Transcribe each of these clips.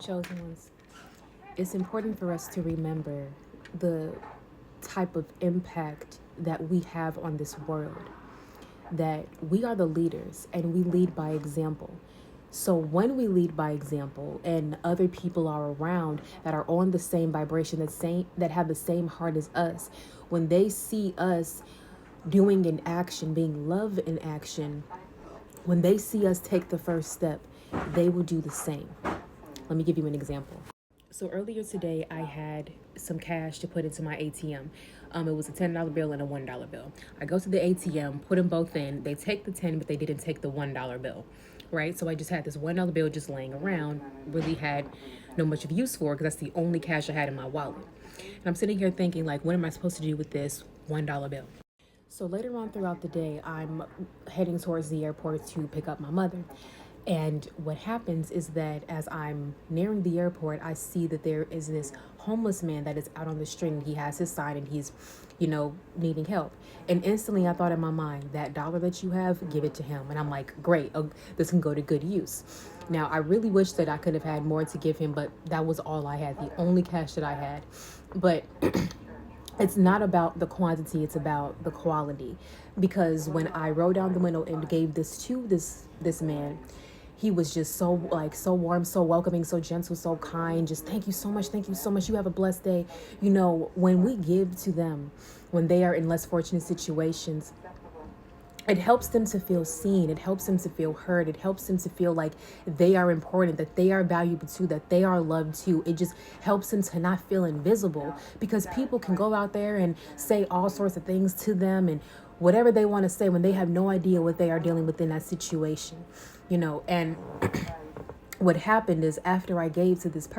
Chosen ones, it's important for us to remember the type of impact that we have on this world, that we are the leaders and we lead by example. So when we lead by example and other people are around that are on the same vibration, that have the same heart as us, when they see us doing in action, being love in action, when they see us take the first step, they will do the same. Let me give you an example. So earlier today, I had some cash to put into my ATM. It was a $10 bill and a $1 bill. I go to the ATM, put them both in. They take the 10, but they didn't take the $1 bill, right? So I just had this $1 bill just laying around. Really had no much of use for it because that's the only cash I had in my wallet. And I'm sitting here thinking, like, what am I supposed to do with this $1 bill? So later on throughout the day, I'm heading towards the airport to pick up my mother. And what happens is that as I'm nearing the airport, I see that there is this homeless man that is out on the street and he has his sign and he's, needing help. And instantly I thought in my mind, that dollar that you have, give it to him. And I'm like, great, this can go to good use. Now, I really wish that I could have had more to give him, but that was all I had, the only cash that I had. But it's not about the quantity, it's about the quality. Because when I rolled down the window and gave this to this man, he was just so warm, so welcoming, so gentle, so kind. Just thank you so much, thank you so much. You have a blessed day. When we give to them, when they are in less fortunate situations, it helps them to feel seen. It helps them to feel heard. It helps them to feel like they are important, that they are valuable too, that they are loved too. It just helps them to not feel invisible, because people can go out there and say all sorts of things to them and whatever they want to say when they have no idea what they are dealing with in that situation, and what happened is, after I gave to this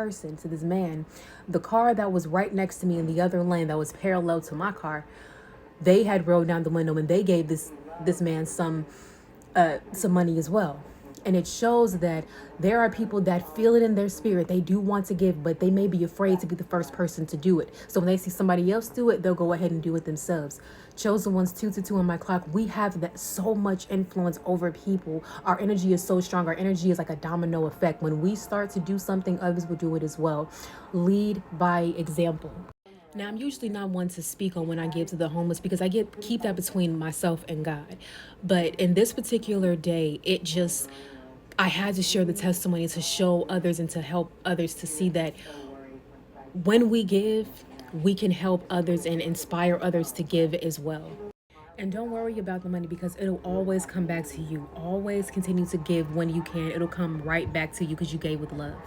man, the car that was right next to me in the other lane that was parallel to my car, they had rolled down the window and they gave this man some money as well. And it shows that there are people that feel it in their spirit. They do want to give, but they may be afraid to be the first person to do it. So when they see somebody else do it, they'll go ahead and do it themselves. Chosen ones, 222 on my clock. We have that so much influence over people. Our energy is so strong. Our energy is like a domino effect. When we start to do something, others will do it as well. Lead by example. Now, I'm usually not one to speak on when I give to the homeless, because I keep that between myself and God. But in this particular day, I had to share the testimony to show others and to help others to see that when we give, we can help others and inspire others to give as well. And don't worry about the money, because it'll always come back to you. Always continue to give when you can. It'll come right back to you because you gave with love.